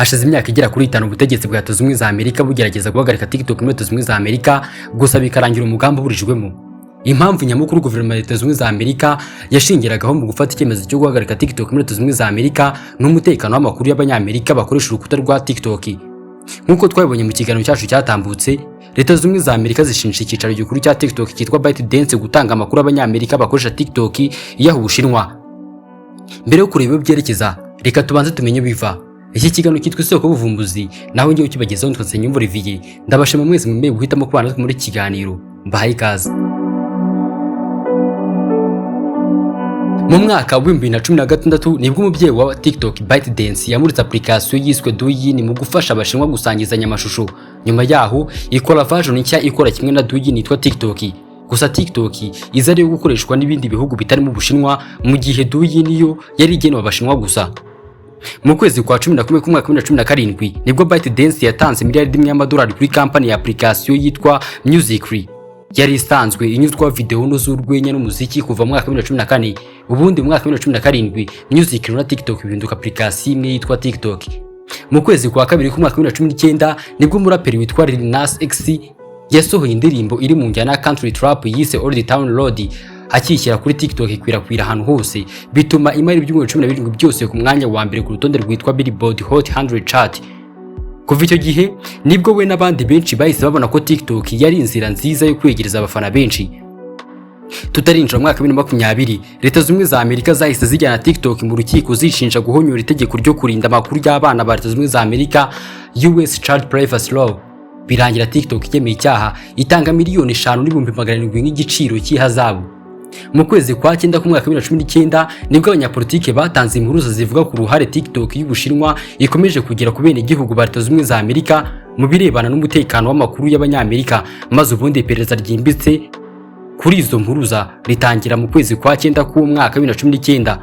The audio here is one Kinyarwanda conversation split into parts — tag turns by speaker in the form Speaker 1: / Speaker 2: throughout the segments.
Speaker 1: Hashize imyaka igera kuri 5 ubutegetsi bwa Leta Zunze Ubumwe za Amerika bugerageza guhagarika TikTok muri Leta Zunze Ubumwe za Amerika, gusa bikarangira umugambi uburijwemo. Impamvu nyamukuru guverinoma ya Leta Zunze Ubumwe za Amerika yashingiragaho mu gufata icyemezo cyo guhagarika TikTok muri Leta Zunze Ubumwe za Amerika n'umutekano w'amakuru y'abanyamerika bakoresha urukuta rwa TikTok. Nk'uko twabibonye mu kiganiro cyacu cyatambutse, Leta Zunze Ubumwe za Amerika zishinja icyicaro gikuru cya TikTok cyitwa ByteDance gutanga amakuru y'abanyamerika bakoresha TikTok iyaha Ubushinwa. Mbere yo kureba byerekeza, reka tubanze tumenye biva. Iki kiganiro cyitwa isoko y'ubuvumbuzi, naho ngiye ukibagezaho ntwatse nyumva Olivier. Ndabashima mwese mwemeye guhitamo kubana natwe muri kiganiro. Mbahaye ikaze. Mu mwaka wa 2016 nibwo umubyeyi wa TikTok ByteDance yamuritse application yiswe Douyin mu gufasha abashinwa gusangizanya amashusho. Nyuma yaho ikora version nshya ikora kimwe na Douyin yitwa TikTok. Gusa TikTok iza ari gukoreshwa n'ibindi bihugu bitari mu Bushinwa, mu gihe Douyin yo yari igenewe abashinwa gusa. Mu kwezi kwa 11 ku mwaka wa 2017 nibwo ByteDance yatanze miliyari imwe y'amadolari kuri company ya application yitwa Musical.ly. Yari isanzwe inyuzwa video n'uzurwenya n'umuziki kuva mu mwaka wa 2014. Ubundi mu mwaka wa 2017 Musical.ly na TikTok bihinduka application imwe yitwa TikTok. Mu kwezi kwa kabiri ku mwaka wa 2019 nibwo umuraperi witwa Lil Nas X yasohoye indirimbo iri mu njyana country trap yise Old Town Road, akishyira kuri TikTok ikwirakwira ahantu hose, bituma imara ibyumweru 17 byose ku mwanya wa mbere ku rutonde rwitwa Billboard Hot 100 chart. Kuva icyo gihe nibwo we n'abandi benshi bahise babona ko TikTok yari inzira nziza yo kwegereza abafana benshi. Tutarinjira mu mwaka wa 2020, Leta Zunze Ubumwe za Amerika zahise zijyana TikTok mu rukiko zishinja guhonyora itegeko ryo kurinda amakuru y'abana ba Leta Zunze Ubumwe za Amerika, US Child Privacy Law. Birangira TikTok yemeye icyaha, itanga miliyoni 5.7 nk'igiciro cy'ihazabu. Mu kwezi kwa 9 ku mwaka wa 2019 nibwo abanyapolitike batanze impuruza zivuga ku ruhare TikTok y'Ubushinwa ikomeje kugera ku bene igihugu ba Leta Zunze Ubumwe za Amerika mu birebana n'umutekano w'amakuru y'abanyamerika, maze ubundi iperereza ryimbitse kuri izo mpuruza ritangira mu kwezi kwa 9 ku mwaka wa 2019.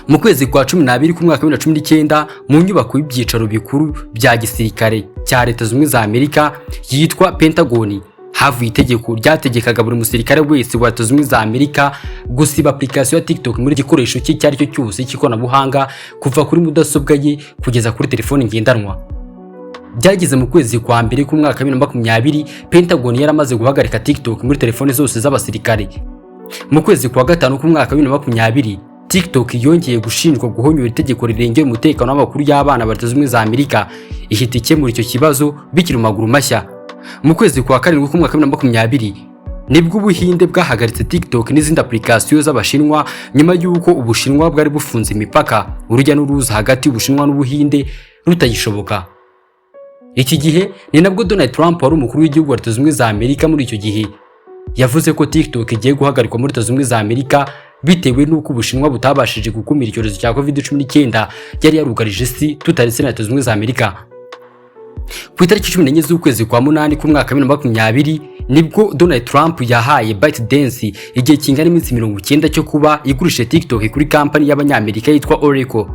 Speaker 1: Mu kwezi kwa 12 ku mwaka wa 2019 mu nyubako y'ibyicaro bikuru bya gisirikare cya Leta Zunze Ubumwe za Amerika yitwa Pentagon havuye itegeko ryategekaga buri musirikare wese wa Leta Zunze Ubumwe za Amerika gusiba application ya TikTok muri igikoresho cye cyari cyo cyose cy'ikoranabuhanga, kuva kuri mudasobwa ye kugeza kuri telefone ngendanwa. Byageze mu kwezi kwa mbere ku mwaka wa 2020 Pentagon yaramaze guhagarika TikTok muri telefone zose z'abasirikare. Mu kwezi kwa 5 ku mwaka wa 2020 TikTok yongeye gushinjwa guhonyora itegeko rirengera umutekano w'amakuru y'abana ba Leta Zunze Ubumwe za Amerika, ihita ikemura icyo kibazo bikiri mu maguru mashya. Mu kwezi kwa 7 ku mwaka wa 2020 nibwo Ubuhinde bwahagaritse TikTok n'izindi application z'abashinwa nyuma y'uko Ubushinwa bwari bufunze imipaka, urujya n'uruza hagati y'Ubushinwa n'Ubuhinde rutagishoboka. Iki gihe ni nabwo Donald Trump wari umukuru w'igihugu wa Leta Zunze Ubumwe za Amerika muri icyo gihe yavuze ko TikTok igiye guhagarikwa muri Leta Zunze Ubumwe za Amerika bitewe n'uko Ubushinwa butabashije gukumira icyorezo cya COVID-19 yari yarugarije isi tutaretse na Leta Zunze Ubumwe za Amerika. Ku itariki 14 z'ukwezi kwa 8 ku mwaka wa 2020 nibwo Donald Trump yahaye ByteDance igihe kingana iminsi 90 cyo kuba igurisha TikTok kuri company y'abanyamerika yitwa Oracle.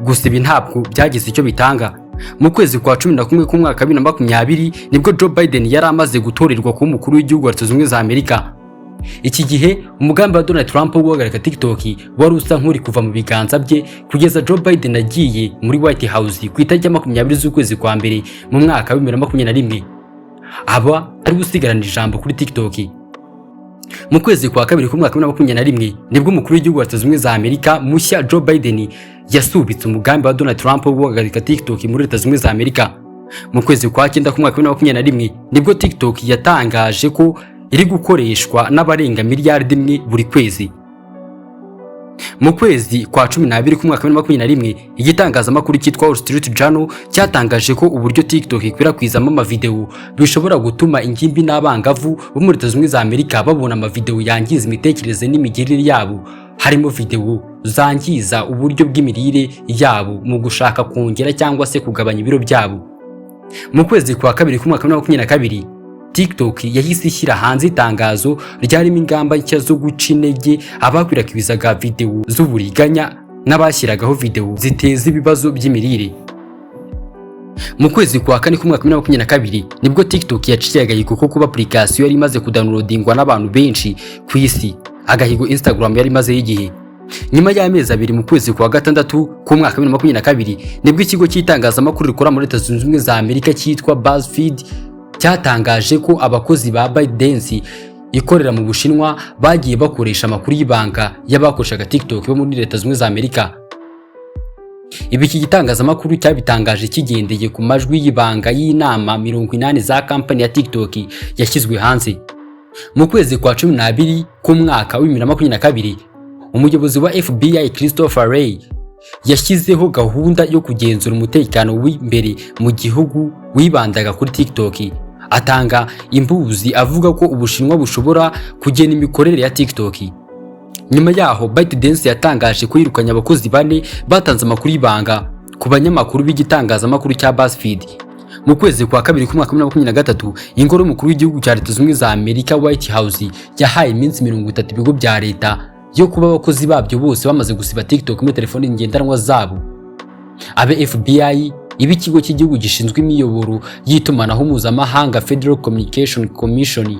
Speaker 1: Gusa ibi ntabwo byagize icyo bitanga. Mu kwezi kwa 11 ku mwaka wa 2020 nibwo Joe Biden yari amaze gutorerwa kuba umukuru w'igihugu wa Leta Zunze Ubumwe za Amerika. Iki gihe umugambi wa Donald Trump wo guhagarika TikTok wari usa nk'uri kuva mu biganza bye, kugeza Joe Biden agiye muri White House ku itariki 20 z'ukwezi kwa mbere mu mwaka wa 2021. Aba ari gusigarana ijambo kuri TikTok. Mu kwezi kwa kabiri ku mwaka wa 2021 nibwo umukuru w'igihugu wa Leta Zunze Ubumwe za Amerika mushya Joe Biden yasubitse umugambi wa Donald Trump wo guhagarika TikTok muri Leta Zunze Ubumwe za Amerika. Mu kwezi kwa 9 ku mwaka wa 2021 nibwo TikTok yatangaje ko iri gukoreshwa n'abarenga miliyari 1 buri kwezi. Mu kwezi kwa 12 ku mwaka wa 2021 igitangazamakuru cyitwa Wall Street Journal cyatangaje ko uburyo TikTok ikwirakwizamo amavideo bishobora gutuma ingimbi n'abangavu bo muri Leta Zunze Ubumwe za Amerika babona amavideo yangiza imitekerereze n'imigirire yabo, harimo video zangiza uburyo bw'imirire yabo mu gushaka kongera cyangwa se kugabanya ibiro byabo. Mu kwezi kwa kabiri ku mwaka wa 2022 TikTok yahise ishyira hanze itangazo ryarimo ingamba nshya zo guca intege abakwirakwizaga video z'uburiganya n'abashyiragaho video ziteza ibibazo by'imirire. Mu kwezi kwa 4 ku mwaka wa 2022 nibwo TikTok yaciye agahigo ko kuba application yari imaze kudownloadingwa n'abantu benshi ku isi, agahigo Instagram yari imaze y'igihe. Nyuma y'amezi abiri mu kwezi kwa gatandatu k'umwaka wa 2022 nibwo ikigo cy'itangazamakuru rikora muri Leta Zunze Ubumwe za Amerika cyitwa BuzzFeed cyatangaje ko abakozi ba ByteDance ikorera mu Bushinwa bagiye bakoresha amakuru y'ibanga y'abakoreshaga TikTok bo muri Leta Zunze Ubumwe za Amerika. Ibi iki gitangazamakuru cyabitangaje kigendeye ku majwi y'ibanga y'inama 80 za kampani ya TikTok yashyizwe hanze. Mu kwezi kwa 12 k'umwaka wa 2022 umuyobozi wa FBI Christopher Wray yashyizeho gahunda yo kugenzura umutekano w'imbere mu gihugu wibandaga kuri TikTok. Atanga imbuzi avuga ko Ubushinwa bushobora kugena imikorere ya TikTok. Nyuma yaho ByteDance yatangaje ko yirukanye abakozi 4 batanze amakuru y'ibanga ku banyamakuru b'igitangazamakuru cya BuzzFeed. Mu kwezi kwa kabiri k'umwaka wa 2023 ingoro y'umukuru w'igihugu cya Leta Zunze Ubumwe za Amerika White House yahaye iminsi 30 ibigo bya leta yo kuba abakozi babyo bose bamaze gusiba TikTok muri telefoni ngendanwa zabo. Abe FBI ibikigo cy'igihugu gishinzwe imiyoboro y'itumanaho mpuzamahanga Federal Communication Commission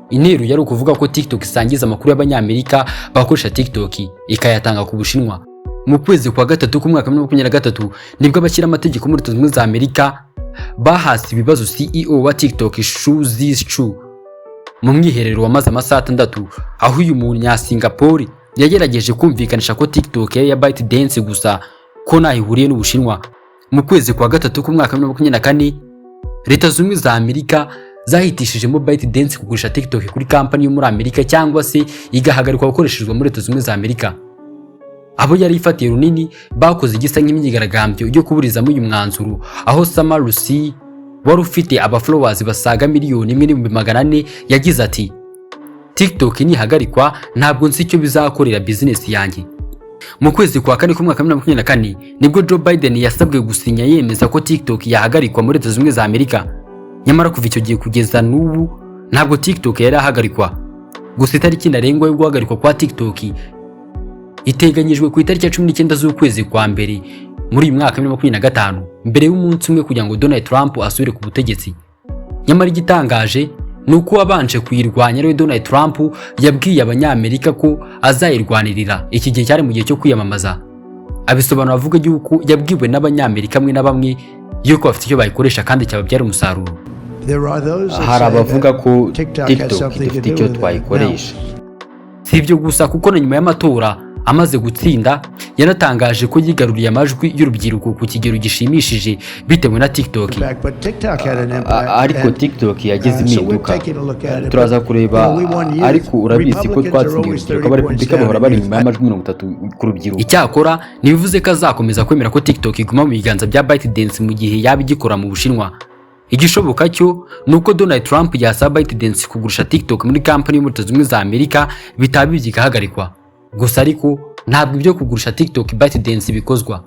Speaker 1: intero yari ukuvuga ko TikTok isangiza amakuru y'abanyamerika bakoresha TikTok ikayatanga ku Bushinwa. Mu kwezi kwa gatatu k'umwaka wa 2023 nibwo abashyira amategeko muri Leta Zunze Ubumwe za Amerika bahasi ibibazo CEO wa TikTok Shu Zishu mu mwiherero wamaze amasaha 6 aho uyu munya Singapore yagerageje kumvikanisha ko TikTok ya ByteDance gusa ko nahihuriye n'Ubushinwa. Mu kwezi kwa gatatu k'umwaka wa 2024 Leta Zunze Ubumwe za Amerika zahitishijemo ByteDance kugurisha TikTok kuri kampani yo muri Amerika cyangwa se igahagarikwa gukoreshezwa muri Leta Zunze Ubumwe za Amerika. Abo yari ifatiye runini bakoze igisa nk'imyigaragambyo yo kuburizamo uyu mwanzuro aho Sama Lucy wari ufite followers basaga 1,400,000 yagize ati TikTok nihagarikwa ntabwo nzi icyo bizakorera business yanjye. Mu kwezi kwa kane k'umwaka wa 2024 nibwo Joe Biden yasabwe gusinya yemeza ko TikTok yahagarikwa muri Leta Zunze Ubumwe za Amerika. Nyamara kuva icyo gihe kugeza n'ubu ntabwo TikTok yari ahagarikwa. Gusa itariki ntarengwa yo guhagarikwa kwa TikTok iteganyijwe ku itariki ya 19 z'ukwezi kwa mbere muri uyu mwaka wa 2025 mbere y'umunsi umwe kugira ngo Donald Trump asubire ku butegetsi. Nyamara igitangaje nuko wabanje kuyirwanya rero Donald Trump yabwiye abanyamerika ko azayirwanirira iki gihe cyari mu gihe cyo kwiyamamaza. Abisobanura avuga yuko yabwiwe n'abanyamerika mwe na bamwe yuko bafite icyo bayikoresha kandi cyababyara umusaruro.
Speaker 2: Hari abavuga ko TikTok ifite icyo twayikoresha.
Speaker 1: Si ibyo gusa kuko na nyuma y'amatora amaze gutsinda yanatangaje ko yigaruriye amajwi y'urubyiruko ku kigero gishimishije bitewe na TikTok.
Speaker 2: Ariko TikTok yagize impinduka turaza kureba, ariko urabizi ko twatsindiye urubyiruko abarepublika bahora bari nyuma y'amajwi 30 ku rubyiruko.
Speaker 1: Icyakora nibivuze ko azakomeza kwemera ko TikTok iguma mu biganza bya ByteDance mu gihe yaba igikora mu Bushinwa. Igishoboka cyo nuko Donald Trump yasaba ByteDance kugurisha TikTok muri kampani yo muri Leta Zunze Ubumwe za Amerika bitabibye ikahagarikwa. Gusa ariko ntabwo ibyo kugurisha TikTok ByteDance bikozwa.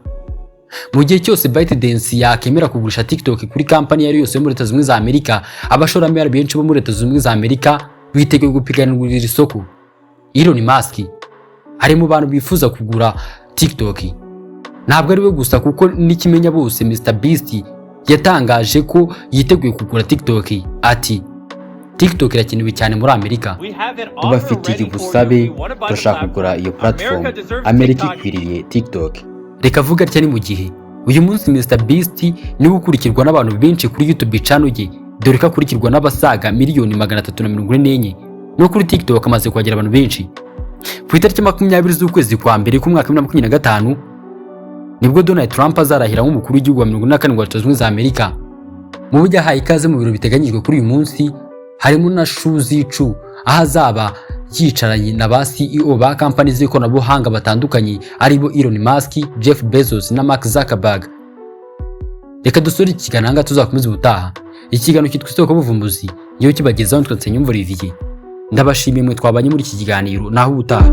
Speaker 1: Mu gihe cyose ByteDance yakemera kugurisha TikTok kuri kampani yari yose yo muri Leta Zunze Ubumwe za Amerika, abashoramari benshi bo muri Leta Zunze Ubumwe za Amerika biteguye gupiganirwa iri soko. Elon Musk ari mu bantu bifuza kugura TikTok. Ntabwo ari we gusa kuko n'ikimenya bose Mr Beast yatangaje ko yiteguye kugura TikTok. Ati TikTok irakenewe cyane muri Amerika.
Speaker 2: Tubafitiye ubusabe turashaka kugura iyo platform. Amerika ikwiriye TikTok.
Speaker 1: Reka vuga cyane mu gihe uyu munsi Mr Beast niwe ukurikirwa n'abantu benshi kuri YouTube channel ye, dore ko akurikirwa n'abasaga 344,000 no kuri TikTok amaze kuhagira abantu benshi. Ku itariki 20 z'ukwezi kwa mbere k'umwaka wa 2025 nibwo Donald Trump azarahira nk'umukuru w'igihugu wa 47 wa Leta Zunze Ubumwe za Amerika. Mu buryo ahaye ikaze mu biro biteganyijwe kuri uyu munsi harimo na Shu Zishu aho azaba yicaranye na ba CEO ba kampani z'ikoranabuhanga batandukanye aribo Elon Musk, Jeff Bezos na Mark Zuckerberg. Reka dusore ikiganiro tuzakomeza ubutaha. Ikiganiro cyitwa Isoko Buvumbuzi niyo kibagezaho twatse nyumva Olivier. Ndabashimiye mwe twabanye muri iki kiganiro naho ubutaha.